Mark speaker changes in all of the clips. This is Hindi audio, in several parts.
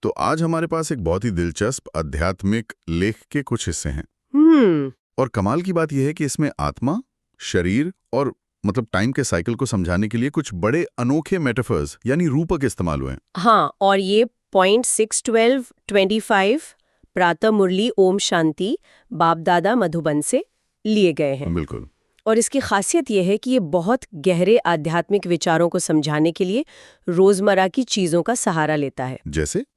Speaker 1: तो आज हमारे पास एक बहुत ही दिलचस्प आध्यात्मिक लेख के कुछ हिस्से हैं। और कमाल की बात यह है कि इसमें आत्मा, शरीर और टाइम के साइकिल को समझाने के लिए कुछ बड़े अनोखे मेटाफर्स यानी रूपक इस्तेमाल हुए हैं।
Speaker 2: हाँ, और ये पॉइंट 61225 प्रातः मुरली ओम शांति बाप दादा मधुबन से लिए गए हैं।
Speaker 1: बिल्कुल।
Speaker 2: और इसकी खासियत यह है कि ये बहुत गहरे आध्यात्मिक विचारों को समझाने के लिए रोजमर्रा की चीजों का सहारा लेता है।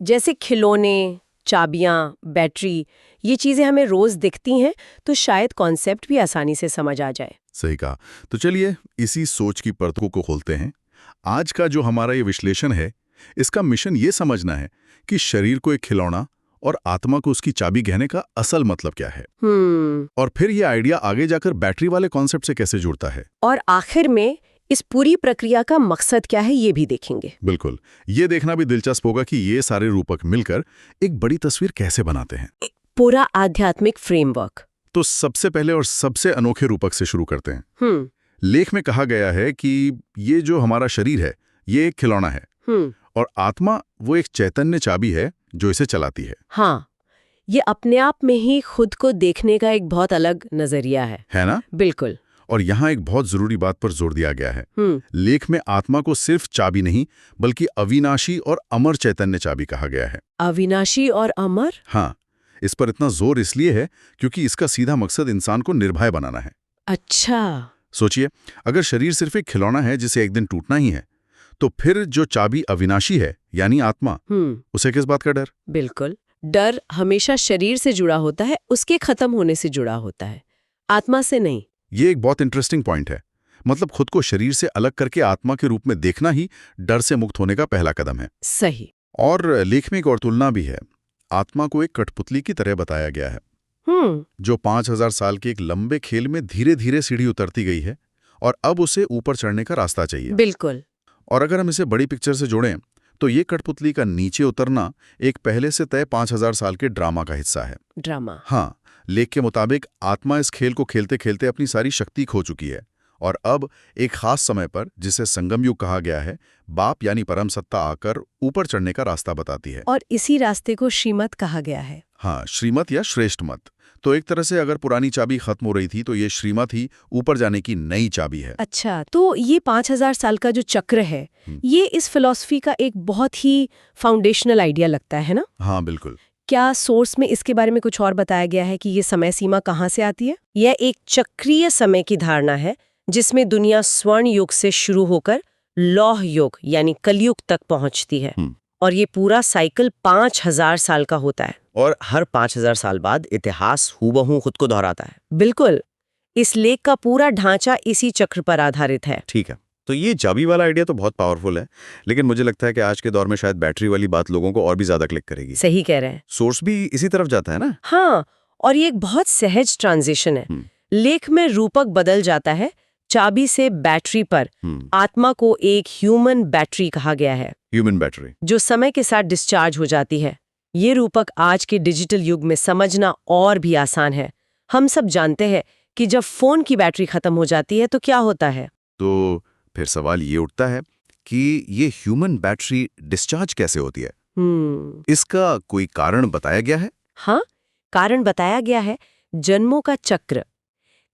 Speaker 2: जैसे खिलौने, चाबियां, बैटरी, ये चीजें हमें रोज दिखती हैं, तो शायद कॉन्सेप्ट भी आसानी से समझ आ जाए।
Speaker 1: सही कहा। तो चलिए इसी सोच की परतों को खोलते हैं। आज का जो हमारा ये विश्लेषण है, इसका मिशन ये समझना है कि शरीर को एक खिलौना और आत्मा को उसकी चाबी कहने का असल मतलब क्या है। और फिर ये आइडिया आगे जाकर बैटरी वाले कॉन्सेप्ट से कैसे जुड़ता है।
Speaker 2: और आखिर में इस पूरी प्रक्रिया का मकसद क्या है, ये भी देखेंगे।
Speaker 1: बिल्कुल। ये देखना भी दिलचस्प होगा कि ये सारे रूपक मिलकर एक बड़ी तस्वीर कैसे बनाते हैं,
Speaker 2: पूरा आध्यात्मिक फ्रेमवर्क।
Speaker 1: तो सबसे पहले और सबसे अनोखे रूपक से शुरू करते हैं। लेख में कहा गया है कि ये जो हमारा शरीर है, ये एक खिलौना है और आत्मा वो एक चैतन्य चाबी है जो इसे चलाती है।
Speaker 2: हाँ, ये अपने आप में ही खुद को देखने का एक बहुत अलग नजरिया है
Speaker 1: ना?
Speaker 2: बिल्कुल।
Speaker 1: और यहाँ एक बहुत जरूरी बात पर जोर दिया गया है। लेख में आत्मा को सिर्फ चाबी नहीं, बल्कि अविनाशी और अमर चैतन्य चाबी कहा गया है।
Speaker 2: अविनाशी और अमर?
Speaker 1: हाँ, इस पर इतना जोर इसलिए है क्योंकि इसका सीधा मकसद इंसान को निर्भय बनाना है।
Speaker 2: अच्छा।
Speaker 1: सोचिए, अगर शरीर सिर्फ एक खिलौना है जिसे एक दिन टूटना ही है, तो फिर जो चाबी अविनाशी है यानी आत्मा, उसे किस बात का डर?
Speaker 2: बिल्कुल, डर हमेशा शरीर से जुड़ा होता है, उसके खत्म होने से जुड़ा होता है, आत्मा से नहीं।
Speaker 1: ये एक बहुत इंटरेस्टिंग पॉइंट है। मतलब खुद को शरीर से अलग करके आत्मा के रूप में देखना ही डर से मुक्त होने का पहला कदम है।
Speaker 2: सही।
Speaker 1: और लेख में एक और तुलना भी है। आत्मा को एक कठपुतली की तरह बताया गया है जो 5000 साल के एक लंबे खेल में धीरे धीरे सीढ़ी उतरती गई है और अब उसे ऊपर चढ़ने का रास्ता चाहिए।
Speaker 2: बिल्कुल।
Speaker 1: और अगर हम इसे बड़ी पिक्चर से जोड़ें तो ये कठपुतली का नीचे उतरना एक पहले से तय 5000 साल के ड्रामा का हिस्सा है।
Speaker 2: ड्रामा?
Speaker 1: हाँ, लेख के मुताबिक आत्मा इस खेल को खेलते खेलते अपनी सारी शक्ति खो चुकी है और अब एक खास समय पर, जिसे संगम युग कहा गया है, बाप यानी परम सत्ता आकर ऊपर चढ़ने का रास्ता बताती है।
Speaker 2: और इसी रास्ते को श्रीमत कहा गया है।
Speaker 1: हाँ, श्रीमत या श्रेष्ठ मत। तो एक तरह से अगर पुरानी चाबी खत्म हो रही थी तो ये श्रीमत ही ऊपर जाने की नई चाबी है।
Speaker 2: अच्छा, तो ये 5000 साल का जो चक्र है, ये इस फिलॉसफी का एक बहुत ही फाउंडेशनल आइडिया लगता है ना?
Speaker 1: हाँ बिल्कुल।
Speaker 2: क्या सोर्स में इसके बारे में कुछ और बताया गया है कि ये समय सीमा कहाँ से आती है? यह एक चक्रीय समय की धारणा है जिसमें दुनिया स्वर्ण युग से शुरू होकर लौह युग यानी कलयुग तक पहुंचती है। और ये पूरा साइकिल 5000 साल का होता है।
Speaker 3: और हर 5000 साल बाद इतिहास हूबहू खुद को दोहराता है।
Speaker 2: बिल्कुल। इस लेख का पूरा ढांचा इसी चक्र पर आधारित है।
Speaker 3: ठीक है, तो ये चाबी वाला आइडिया तो बहुत पावरफुल है, लेकिन मुझे लगता है कि आज के दौर में शायद बैटरी वाली बात लोगों को और भी ज्यादा क्लिक करेगी।
Speaker 2: सही कह रहे हैं।
Speaker 3: सोर्स भी इसी तरफ जाता है ना?
Speaker 2: हाँ, और ये एक बहुत सहज ट्रांजिशन है। लेख में रूपक बदल जाता है, चाबी से बैटरी पर। आत्मा को एक ह्यूमन बैटरी कहा गया है,
Speaker 3: ह्यूमन बैटरी,
Speaker 2: जो समय के साथ डिस्चार्ज हो जाती है। ये रूपक आज के डिजिटल युग में समझना और भी आसान है। हम सब जानते हैं कि जब फोन की बैटरी खत्म हो जाती है तो क्या होता है।
Speaker 3: तो फिर सवाल ये उठता है कि ये ह्यूमन बैटरी डिस्चार्ज कैसे होती है? इसका कोई कारण बताया गया है?
Speaker 2: हाँ, कारण बताया गया है, जन्मों का चक्र।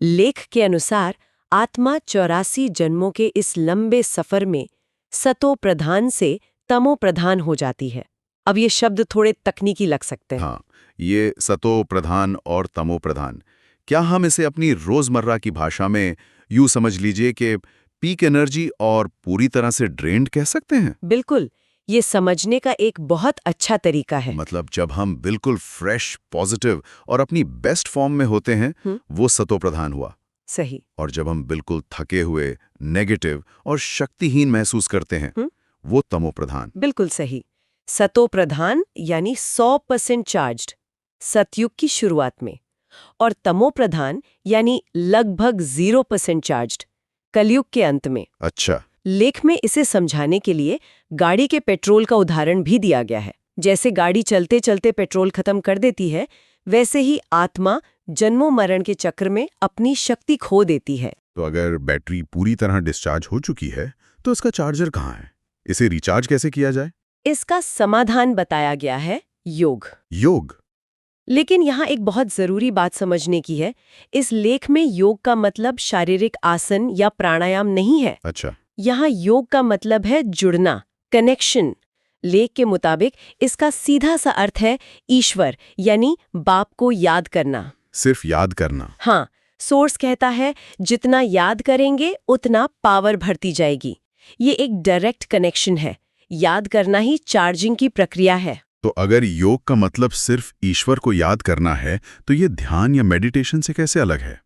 Speaker 2: लेख के अनुसार आत्मा 84 जन्मों के इस लंबे सफर में सतो प्रधान से तमो प्रधान हो जाती है। अब ये शब्द थोड़े तकनीकी लग सकते हैं।
Speaker 1: हाँ, ये सतो प्रधान और तमो प्रधान, क्या हम इसे अपनी रोजमर्रा की भाषा में यूं समझ लीजिए कि पीक एनर्जी और पूरी तरह से ड्रेन्ड कह सकते हैं?
Speaker 2: बिल्कुल, ये समझने का एक बहुत अच्छा तरीका है।
Speaker 1: मतलब जब हम बिल्कुल फ्रेश, पॉजिटिव और अपनी बेस्ट फॉर्म में होते हैं, वो सतो प्रधान हुआ।
Speaker 2: सही।
Speaker 1: और जब हम बिल्कुल थके हुए, नेगेटिव और शक्तिहीन महसूस करते हैं, वो तमो प्रधान।
Speaker 2: बिल्कुल सही। सतो प्रधान यानी 100% चार्ज्ड, सतयुग की शुरुआत में, और तमो प्रधान यानी लगभग 0% चार्ज्ड, कलयुग के अंत में।
Speaker 1: अच्छा।
Speaker 2: लेख में इसे समझाने के लिए गाड़ी के पेट्रोल का उदाहरण भी दिया गया है। जैसे गाड़ी चलते चलते पेट्रोल खत्म कर देती है, वैसे ही आत्मा जन्मों मरण के चक्र में अपनी शक्ति खो देती है।
Speaker 1: तो अगर बैटरी पूरी तरह डिस्चार्ज हो चुकी है, तो इसका चार्जर कहाँ है? इसे रिचार्ज कैसे किया जाए?
Speaker 2: इसका समाधान बताया गया है योग।
Speaker 1: योग?
Speaker 2: लेकिन यहाँ एक बहुत जरूरी बात समझने की है। इस लेख में योग का मतलब शारीरिक आसन या प्राणायाम नहीं है।
Speaker 1: अच्छा।
Speaker 2: यहाँ योग का मतलब है जुड़ना, कनेक्शन। लेख के मुताबिक इसका सीधा सा अर्थ है ईश्वर यानी बाप को याद करना।
Speaker 1: सिर्फ याद करना?
Speaker 2: हाँ, सोर्स कहता है जितना याद करेंगे उतना पावर बढ़ती जाएगी। ये एक डायरेक्ट कनेक्शन है। याद करना ही चार्जिंग की प्रक्रिया है।
Speaker 1: तो अगर योग का मतलब सिर्फ ईश्वर को याद करना है तो ये ध्यान या मेडिटेशन से कैसे अलग है?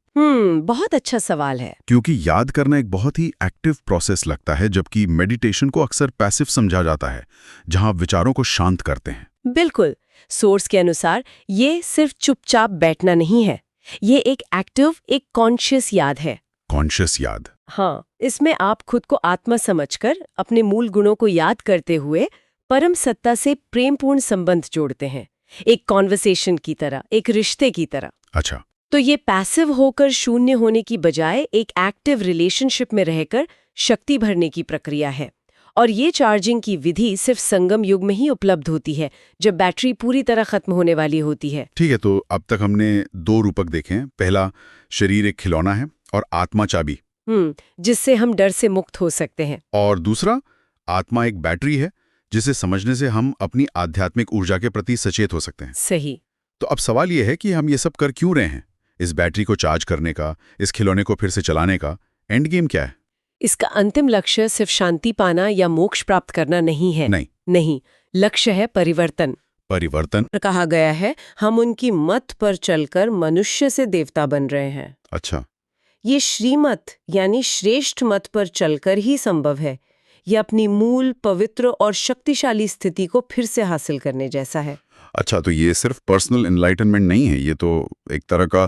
Speaker 2: बहुत अच्छा सवाल है।
Speaker 1: क्योंकि याद करना एक बहुत ही एक्टिव प्रोसेस लगता है, जबकि मेडिटेशन को अक्सर पैसिव समझा जाता है, जहां आप विचारों को शांत करते हैं।
Speaker 2: बिल्कुल। सोर्स के अनुसार ये सिर्फ चुपचाप बैठना नहीं है, ये एक एक्टिव, एक कॉन्शियस याद है।
Speaker 1: कॉन्शियस याद?
Speaker 2: हाँ, इसमें आप खुद को आत्मा समझकर अपने मूल गुणों को याद करते हुए परम सत्ता से प्रेमपूर्ण संबंध जोड़ते हैं, एक कॉन्वर्सेशन की तरह, एक रिश्ते की तरह।
Speaker 1: अच्छा।
Speaker 2: तो ये पैसिव होकर शून्य होने की बजाय एक एक्टिव रिलेशनशिप में रहकर शक्ति भरने की प्रक्रिया है। और ये चार्जिंग की विधि सिर्फ संगम युग में ही उपलब्ध होती है, जब बैटरी पूरी तरह खत्म होने वाली होती है।
Speaker 1: ठीक है, तो अब तक हमने 2 रूपक देखे हैं। पहला, शरीर एक खिलौना है और आत्मा चाबी,
Speaker 2: जिससे हम डर से मुक्त हो सकते हैं।
Speaker 1: और दूसरा, आत्मा एक बैटरी है जिसे समझने से हम अपनी आध्यात्मिक ऊर्जा के प्रति सचेत हो सकते हैं।
Speaker 2: सही।
Speaker 1: तो अब सवाल यह है कि हम ये सब कर क्यों रहे हैं? इस बैटरी को चार्ज करने का, इस खिलौने को फिर से चलाने का एंड गेम क्या है?
Speaker 2: इसका अंतिम लक्ष्य सिर्फ शांति पाना या मोक्ष प्राप्त करना नहीं है। नहीं, लक्ष्य है परिवर्तन।
Speaker 1: परिवर्तन?
Speaker 2: कहा गया है हम उनकी मत पर चलकर मनुष्य से देवता बन रहे हैं।
Speaker 1: अच्छा।
Speaker 2: ये श्रीमत यानी श्रेष्ठ मत पर चलकर ही संभव है। ये अपनी मूल, पवित्र और शक्तिशाली स्थिति को फिर से हासिल करने जैसा है।
Speaker 1: अच्छा, तो ये सिर्फ पर्सनल एनलाइटनमेंट नहीं है, ये तो एक तरह का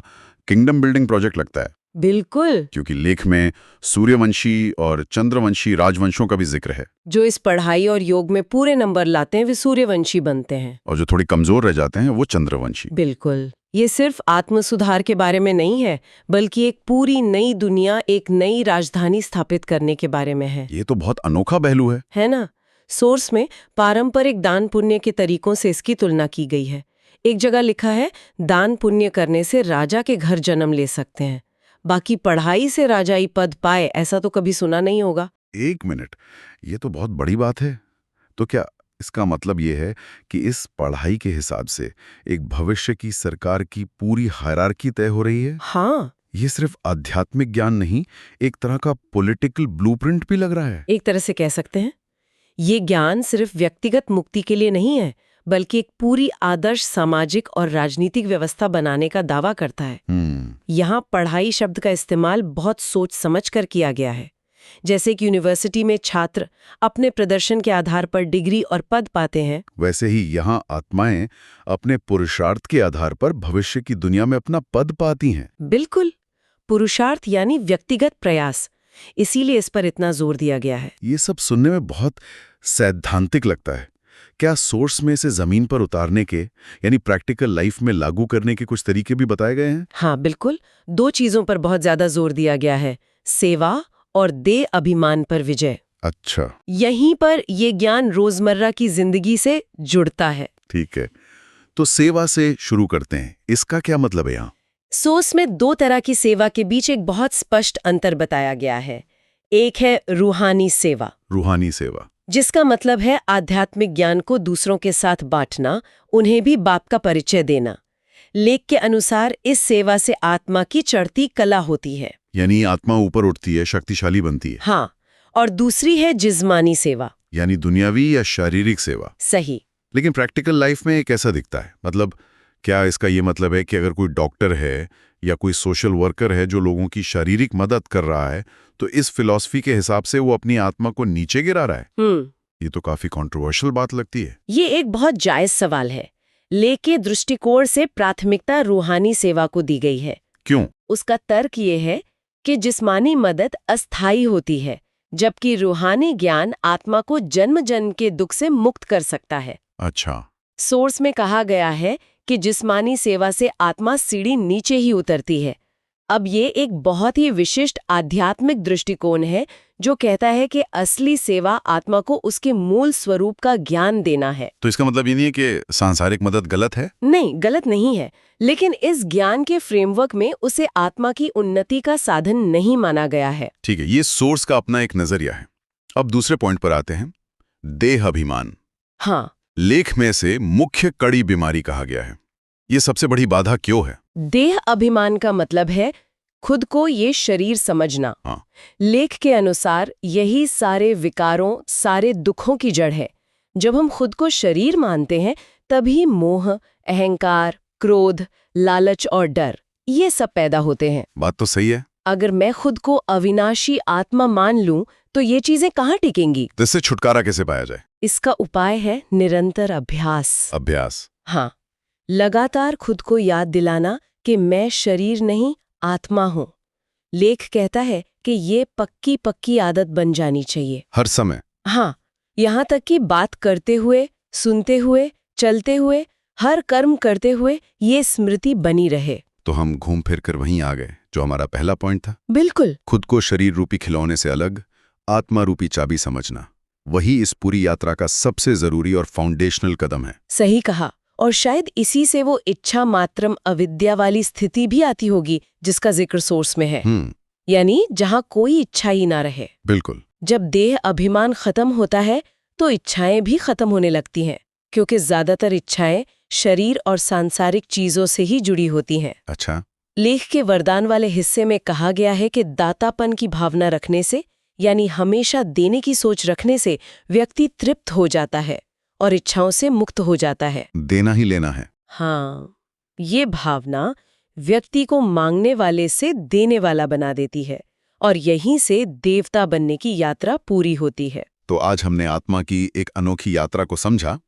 Speaker 1: किंगडम बिल्डिंग प्रोजेक्ट लगता है।
Speaker 2: बिल्कुल।
Speaker 1: क्योंकि लेख में सूर्यवंशी और चंद्रवंशी राजवंशों का भी जिक्र है।
Speaker 2: जो इस पढ़ाई और योग में पूरे नंबर लाते हैं वे सूर्यवंशी बनते हैं,
Speaker 1: और जो थोड़ी कमजोर रह जाते हैं वो चंद्रवंशी।
Speaker 2: बिल्कुल। ये सिर्फ आत्मसुधार के बारे में नहीं है, बल्कि एक पूरी नई दुनिया, एक नई राजधानी स्थापित करने के बारे में है।
Speaker 1: ये तो बहुत अनोखा पहलू है
Speaker 2: ना? सोर्स में पारंपरिक दान पुण्य के तरीकों से इसकी तुलना की गई है। एक जगह लिखा है दान पुण्य करने से राजा के घर जन्म ले सकते हैं, बाकी पढ़ाई से राजाई पद पाए ऐसा तो कभी सुना नहीं होगा।
Speaker 1: 1 मिनट, ये तो बहुत बड़ी बात है। तो क्या इसका मतलब ये है कि इस पढ़ाई के हिसाब से एक भविष्य की सरकार की पूरी हायरार्की तय हो रही है?
Speaker 2: हाँ।
Speaker 1: ये सिर्फ आध्यात्मिक ज्ञान नहीं, एक तरह का पॉलिटिकल ब्लूप्रिंट भी लग रहा है।
Speaker 2: एक तरह से कह सकते हैं ये ज्ञान सिर्फ व्यक्तिगत मुक्ति के लिए नहीं है, बल्कि एक पूरी आदर्श सामाजिक और राजनीतिक व्यवस्था बनाने का दावा करता है। यहाँ पढ़ाई शब्द का इस्तेमाल बहुत सोच समझ कर किया गया है। जैसे कि यूनिवर्सिटी में छात्र अपने प्रदर्शन के आधार पर डिग्री और पद पाते हैं,
Speaker 1: वैसे ही यहाँ आत्माएं अपने पुरुषार्थ के आधार पर भविष्य की दुनिया में अपना पद पाती हैं।
Speaker 2: बिल्कुल। पुरुषार्थ यानी व्यक्तिगत प्रयास, इसीलिए इस पर इतना जोर दिया गया है।
Speaker 1: ये सब सुनने में बहुत सैद्धांतिक लगता है। क्या सोर्स में इसे जमीन पर उतारने के यानी प्रैक्टिकल लाइफ में लागू करने के कुछ तरीके भी बताए गए हैं?
Speaker 2: हाँ बिल्कुल। 2 चीजों पर बहुत ज्यादा जोर दिया गया है, सेवा और दे अभिमान पर विजय।
Speaker 1: अच्छा।
Speaker 2: यहीं पर ये ज्ञान रोजमर्रा की जिंदगी से जुड़ता है।
Speaker 1: ठीक है, तो सेवा से शुरू करते हैं। इसका क्या मतलब है यहाँ?
Speaker 2: सोर्स में 2 तरह की सेवा के बीच एक बहुत स्पष्ट अंतर बताया गया है। एक है रूहानी सेवा।
Speaker 1: रूहानी सेवा,
Speaker 2: जिसका मतलब है आध्यात्मिक ज्ञान को दूसरों के साथ बांटना, उन्हें भी बाप का परिचय देना। लेख के अनुसार इस सेवा से आत्मा की चढ़ती कला होती है, यानी
Speaker 1: आत्मा ऊपर उठती है, शक्तिशाली बनती है।
Speaker 2: हाँ। और दूसरी है जिस्मानी सेवा,
Speaker 1: यानी दुनियावी या शारीरिक सेवा।
Speaker 2: सही।
Speaker 1: लेकिन प्रैक्टिकल लाइफ में कैसा दिखता है? मतलब क्या इसका ये मतलब है कि अगर कोई डॉक्टर है या कोई सोशल वर्कर है जो लोगों की शारीरिक मदद कर रहा है, तो इस फिलॉसफी के हिसाब से वो अपनी आत्मा को नीचे गिरा रहा है? ये तो काफी कंट्रोवर्शियल बात लगती है।
Speaker 2: ये एक बहुत जायज सवाल है। लेख के दृष्टिकोण से प्राथमिकता रूहानी सेवा को दी गई है।
Speaker 1: क्यों?
Speaker 2: उसका तर्क ये है कि जिस्मानी मदद अस्थायी होती है, जबकि रूहानी ज्ञान आत्मा को जन्म जन्म के दुख से मुक्त कर सकता है।
Speaker 1: अच्छा।
Speaker 2: सोर्स में कहा गया है कि जिस्मानी सेवा से आत्मा सीढ़ी नीचे ही उतरती है, अब ये एक बहुत ही विशिष्ट आध्यात्मिक दृष्टिकोण है जो कहता है कि असली सेवा आत्मा को उसके मूल स्वरूप का ज्ञान देना है।
Speaker 1: तो इसका मतलब ये नहीं है कि सांसारिक मदद गलत है?
Speaker 2: नहीं, गलत नहीं है, लेकिन इस ज्ञान के फ्रेमवर्क में उसे आत्मा की उन्नति का साधन नहीं माना गया है।
Speaker 1: ठीक है, ये सोर्स का अपना एक नजरिया है। अब दूसरे पॉइंट पर आते हैं, देह अभिमान।
Speaker 2: हाँ,
Speaker 1: लेख में से मुख्य कड़ी बीमारी कहा गया है। ये सबसे बड़ी बाधा क्यों है?
Speaker 2: देह अभिमान का मतलब है खुद को ये शरीर समझना।
Speaker 1: हाँ।
Speaker 2: लेख के अनुसार यही सारे विकारों, सारे दुखों की जड़ है। जब हम खुद को शरीर मानते हैं तभी मोह, अहंकार, क्रोध, लालच और डर ये सब पैदा होते हैं।
Speaker 1: बात तो सही है।
Speaker 2: अगर मैं खुद को अविनाशी आत्मा मान लूं तो ये चीजें कहाँ टिकेंगी?
Speaker 1: तो इससे छुटकारा कैसे पाया जाए?
Speaker 2: इसका उपाय है निरंतर अभ्यास।
Speaker 1: अभ्यास।
Speaker 2: हाँ, लगातार खुद को याद दिलाना कि मैं शरीर नहीं, आत्मा हूं। लेख कहता है कि ये पक्की पक्की आदत बन जानी चाहिए
Speaker 1: हर समय।
Speaker 2: हाँ, यहाँ तक कि बात करते हुए, सुनते हुए, चलते हुए, हर कर्म करते हुए ये स्मृति बनी रहे।
Speaker 1: तो हम घूम फिर कर वहीं आ गए जो हमारा पहला पॉइंट था।
Speaker 2: बिल्कुल।
Speaker 1: खुद को शरीर रूपी खिलौने से अलग, आत्मा रूपी चाबी समझना, वही इस पूरी यात्रा का सबसे जरूरी और फाउंडेशनल कदम है।
Speaker 2: सही कहा। और शायद इसी से वो इच्छा मात्रम अविद्या वाली स्थिति भी आती होगी जिसका जिक्र सोर्स में है। यानी जहां कोई इच्छा ही ना रहे।
Speaker 1: बिल्कुल।
Speaker 2: जब देह अभिमान खत्म होता है तो इच्छाएं भी खत्म होने लगती हैं, क्योंकि ज्यादातर इच्छाएं शरीर और सांसारिक चीजों से ही जुड़ी होती हैं।
Speaker 1: अच्छा।
Speaker 2: लेख के वरदान वाले हिस्से में कहा गया है कि दातापन की भावना रखने से, यानी हमेशा देने की सोच रखने से व्यक्ति तृप्त हो जाता है और इच्छाओं से मुक्त हो जाता है।
Speaker 1: देना ही लेना है।
Speaker 2: हाँ, ये भावना व्यक्ति को मांगने वाले से देने वाला बना देती है और यहीं से देवता बनने की यात्रा पूरी होती है।
Speaker 1: तो आज हमने आत्मा की एक अनोखी यात्रा को समझा,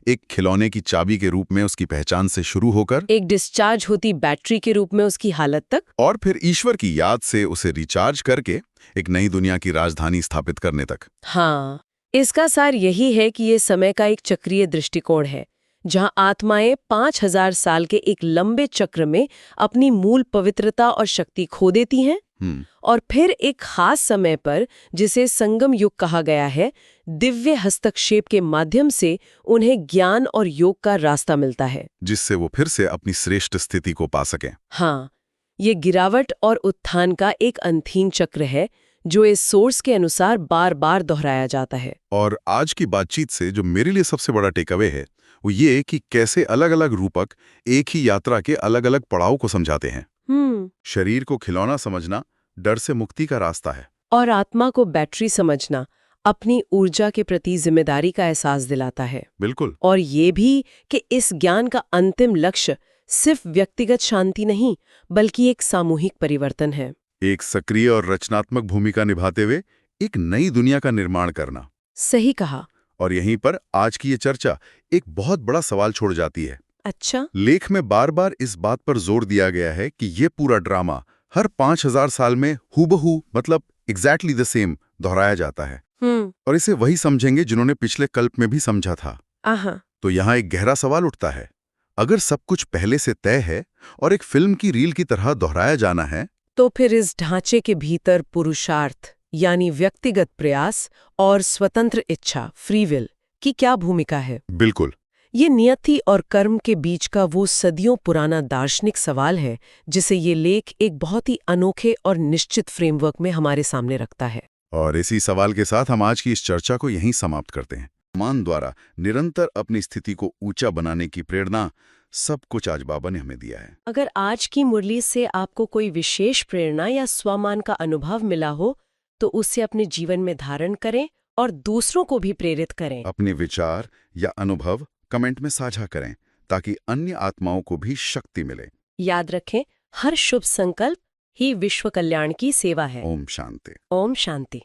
Speaker 1: एक खिलौने की चाबी के रूप में उसकी पहचान से शुरू होकर
Speaker 2: एक डिस्चार्ज होती बैटरी के रूप में उसकी हालत तक,
Speaker 1: और फिर ईश्वर की याद से उसे रिचार्ज करके एक नई दुनिया की राजधानी स्थापित करने तक।
Speaker 2: हाँ, इसका सार यही है कि ये समय का एक चक्रीय दृष्टिकोण है जहां आत्माएं 5000 साल के एक लंबे चक्र में अपनी मूल पवित्रता और शक्ति खो देती हैं और फिर एक खास समय पर, जिसे संगम युग कहा गया है, दिव्य हस्तक्षेप के माध्यम से उन्हें ज्ञान और योग का रास्ता मिलता है,
Speaker 1: जिससे वो फिर से अपनी श्रेष्ठ स्थिति को पा सकें।
Speaker 2: हाँ, ये गिरावट और उत्थान का एक अनथीन चक्र है जो इस सोर्स के अनुसार बार बार दोहराया जाता है।
Speaker 1: और आज की बातचीत से जो मेरे लिए सबसे बड़ा टेकअवे है वो ये कि कैसे अलग अलग रूपक एक ही यात्रा के अलग अलग पड़ाव को समझाते हैं। शरीर को खिलौना समझना डर से मुक्ति का रास्ता है,
Speaker 2: और आत्मा को बैटरी समझना अपनी ऊर्जा के प्रति जिम्मेदारी का एहसास दिलाता है।
Speaker 1: बिल्कुल।
Speaker 2: और ये भी कि इस ज्ञान का अंतिम लक्ष्य सिर्फ व्यक्तिगत शांति नहीं बल्कि एक सामूहिक परिवर्तन है,
Speaker 1: एक सक्रिय और रचनात्मक भूमिका निभाते हुए एक नई दुनिया का निर्माण करना।
Speaker 2: सही कहा।
Speaker 1: और यहीं पर आज की ये चर्चा एक बहुत बड़ा सवाल छोड़ जाती है।
Speaker 2: अच्छा।
Speaker 1: लेख में बार बार इस बात पर जोर दिया गया है कि ये पूरा ड्रामा हर 5000 साल में हूबहू, मतलब एग्जैक्टली द सेम दोहराया जाता है। और इसे वही समझेंगे जिन्होंने पिछले कल्प में भी समझा था। तो यहाँ एक गहरा सवाल उठता है, अगर सब कुछ पहले से तय है और एक फिल्म की रील की तरह दोहराया जाना है,
Speaker 2: तो फिर इस ढांचे के भीतर पुरुषार्थ यानी व्यक्तिगत प्रयास और स्वतंत्र इच्छा, फ्री विल, की क्या भूमिका है?
Speaker 1: बिल्कुल।
Speaker 2: ये नियति और कर्म के बीच का वो सदियों पुराना दार्शनिक सवाल है जिसे ये लेख एक बहुत ही अनोखे और निश्चित फ्रेमवर्क में हमारे सामने रखता है।
Speaker 1: और इसी सवाल के साथ हम आज की इस चर्चा को यहीं समाप्त करते हैं। मान द्वारा निरंतर अपनी स्थिति को ऊंचा बनाने की प्रेरणा सब कुछ आज बाबा ने हमें दिया है।
Speaker 2: अगर आज की मुरली से आपको कोई विशेष प्रेरणा या स्वमान का अनुभव मिला हो तो उसे अपने जीवन में धारण करें और दूसरों को भी प्रेरित करें।
Speaker 1: अपने विचार या अनुभव कमेंट में साझा करें ताकि अन्य आत्माओं को भी शक्ति मिले।
Speaker 2: याद रखें, हर शुभ संकल्प ही विश्व कल्याण की सेवा है।
Speaker 1: ओम शांति।
Speaker 2: ओम शांति।